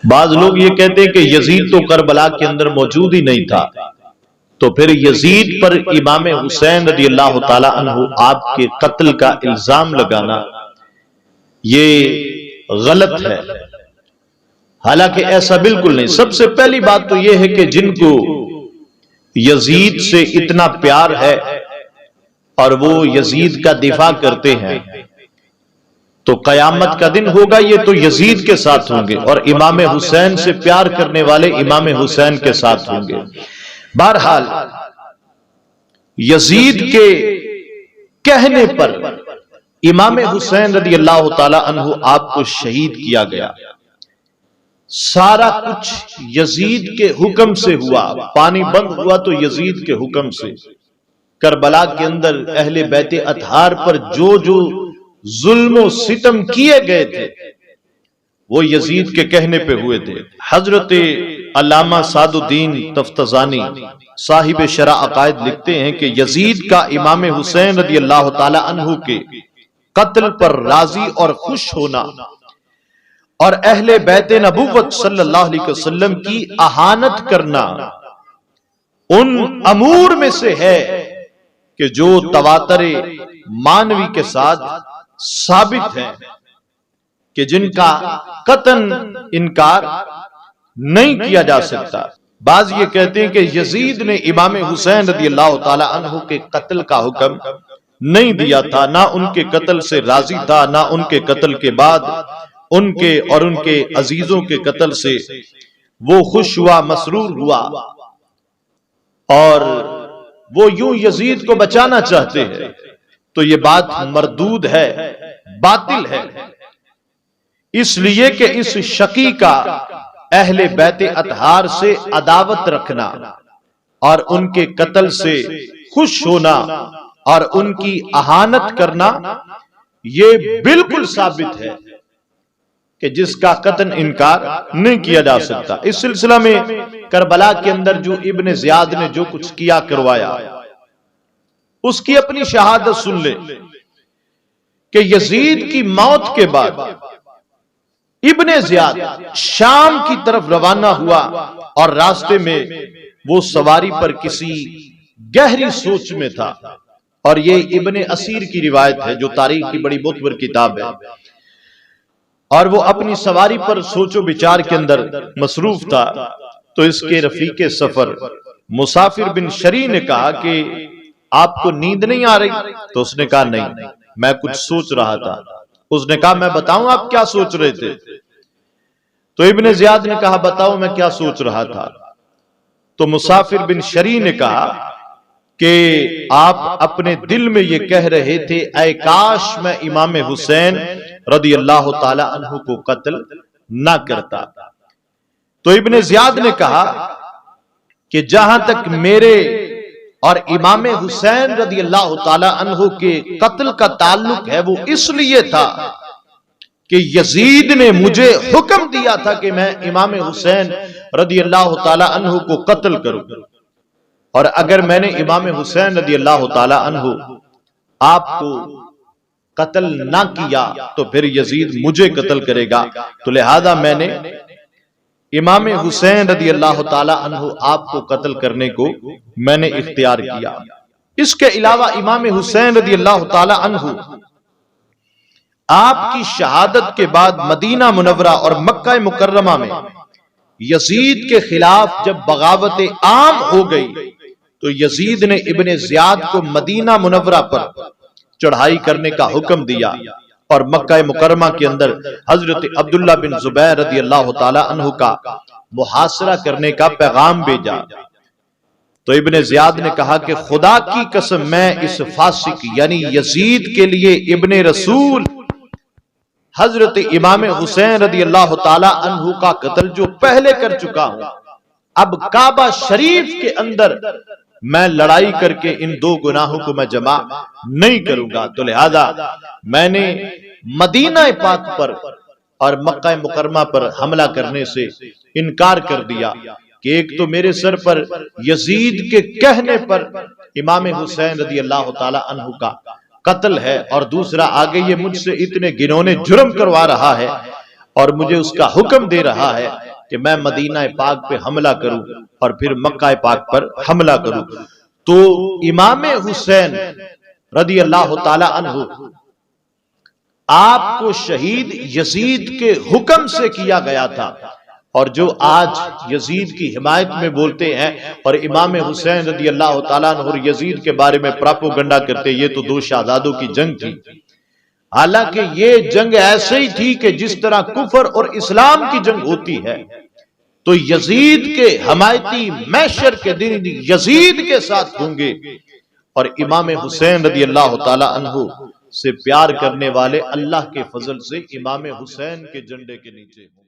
بعض لوگ یہ کہتے ہیں کہ یزید تو کربلا کے اندر موجود ہی نہیں تھا، تو پھر یزید پر امام حسین رضی اللہ تعالی عنہ آپ کے قتل کا الزام لگانا یہ غلط ہے۔ حالانکہ ایسا بالکل نہیں۔ سب سے پہلی بات تو یہ ہے کہ جن کو یزید سے اتنا پیار ہے اور وہ یزید کا دفاع کرتے ہیں تو قیامت کا دن ہوگا یہ تو یزید کے ساتھ ہوں گے، اور امام حسین سے پیار کرنے والے امام حسین کے ساتھ ہوں گے۔ بہرحال یزید کے کہنے پر امام حسین رضی اللہ تعالی عنہ آپ کو شہید کیا گیا۔ سارا کچھ یزید کے حکم سے ہوا، پانی بند ہوا تو یزید کے حکم سے۔ کربلا کے اندر اہل بیت اطہار پر جو جو ظلم و ستم کیے گئے تھے وہ یزید کے کہنے پہ ہوئے تھے۔ حضرت علامہ سعد الدین تفتزانی صاحب شرح عقائد لکھتے ہیں کہ یزید کا امام حسین رضی اللہ تعالی عنہ کے قتل پر راضی اور خوش ہونا اور اہل بیت نبوت صلی اللہ علیہ وسلم کی اہانت کرنا ان امور میں سے ہے کہ جو تواتر مانوی کے ساتھ ثابت ہے کہ جن کا قطعاً انکار نہیں کیا جا سکتا۔ بعض یہ کہتے ہیں کہ یزید نے امام حسین رضی اللہ تعالی عنہ کے قتل کا حکم نہیں دیا تھا، نہ ان کے قتل سے راضی تھا، نہ ان کے قتل کے بعد ان کے اور ان کے عزیزوں کے قتل سے وہ خوش ہوا، مسرور ہوا، اور وہ یوں یزید کو بچانا چاہتے ہیں۔ تو یہ بات مردود ہے، باطل ہے، اس لیے کہ اس شقی کا اہل بیت اطہار سے عداوت رکھنا اور ان کے قتل سے خوش ہونا اور ان کی اہانت کرنا یہ بالکل ثابت ہے کہ جس کا قطعاً انکار نہیں کیا جا سکتا۔ اس سلسلہ میں کربلا کے اندر جو ابن زیاد نے جو کچھ کیا کروایا اس کی اپنی شہادت سن لے کہ یزید کی موت کے بعد ابن زیاد شام کی طرف روانہ ہوا اور راستے میں وہ سواری پر کسی گہری سوچ میں تھا، اور یہ ابن اسیر کی روایت ہے جو تاریخ کی بڑی معتبر کتاب ہے، اور وہ اپنی سواری پر سوچ و بچار کے اندر مصروف تھا۔ تو اس کے رفیق سفر مسافر بن شریح نے کہا کہ آپ کو نیند نہیں آ رہی؟ تو اس نے کہا نہیں، میں کچھ سوچ رہا تھا۔ اس نے کہا میں بتاؤں آپ کیا سوچ رہے تھے؟ تو ابن زیاد نے کہا بتاؤ میں کیا سوچ رہا تھا؟ تو مسافر بن شریح نے کہا کہ آپ اپنے دل میں یہ کہہ رہے تھے اے کاش میں امام حسین رضی اللہ تعالی عنہ کو قتل نہ کرتا۔ تو ابن زیاد نے کہا کہ جہاں تک میرے اور امام حسین رضی اللہ تعالی عنہ کے قتل کا تعلق ہے وہ اس لیے تھا کہ یزید نے مجھے حکم دیا تھا کہ میں امام حسین رضی اللہ تعالی عنہ کو قتل کروں، اور اگر میں نے امام حسین رضی اللہ تعالی عنہ آپ کو قتل نہ کیا تو پھر یزید مجھے قتل کرے گا، تو لہذا میں نے امام حسین رضی اللہ تعالی عنہ آپ کو قتل کرنے کو میں نے اختیار کیا۔ اس کے علاوہ امام حسین رضی اللہ تعالی عنہ آپ کی شہادت کے بعد مدینہ منورہ اور مکہ مکرمہ میں یزید کے خلاف جب بغاوت عام ہو گئی تو یزید نے ابن زیاد کو مدینہ منورہ پر چڑھائی کرنے کا حکم دیا اور مکہ مکرمہ کے اندر حضرت عبداللہ بن زبیر رضی اللہ تعالی عنہ کا محاصرہ کرنے کا پیغام بھیجا۔ تو ابن زیاد نے کہا کہ خدا کی قسم میں اس فاسق یعنی یزید کے لیے ابن رسول حضرت امام حسین رضی اللہ تعالی عنہ کا قتل جو پہلے کر چکا ہوں، اب کعبہ شریف کے اندر میں لڑائی کر کے ان دو گناہوں کو میں جمع نہیں کروں گا۔ تو لہذا میں نے مدینہ پاک پر اور مکہ مکرمہ پر حملہ کرنے سے انکار کر دیا کہ ایک تو میرے سر پر یزید کے کہنے پر امام حسین رضی اللہ تعالی عنہ کا قتل ہے، اور دوسرا آگے یہ مجھ سے اتنے گنونے جرم کروا رہا ہے اور مجھے اس کا حکم دے رہا ہے کہ میں مدینہ پاک پہ حملہ کروں اور پھر مکہ پاک پر حملہ کروں. تو امام حسین رضی اللہ تعالی عنہ آپ کو شہید یزید کے حکم سے کیا گیا تھا. اور جو آج یزید کی حمایت میں بولتے ہیں اور امام حسین رضی اللہ تعالیٰ عنہ اور یزید کے بارے میں پراپوگنڈا کرتے، یہ تو دو شہزادوں کی جنگ تھی. حالانکہ یہ جنگ ایسے ہی تھی کہ جس طرح کفر اور اسلام کی جنگ ہوتی ہے. تو یزید کے حمایتی محشر کے دن یزید کے ساتھ ہوں گے، اور امام حسین رضی اللہ تعالی عنہ سے پیار کرنے والے اللہ کے فضل سے امام حسین کے جھنڈے کے نیچے ہوں.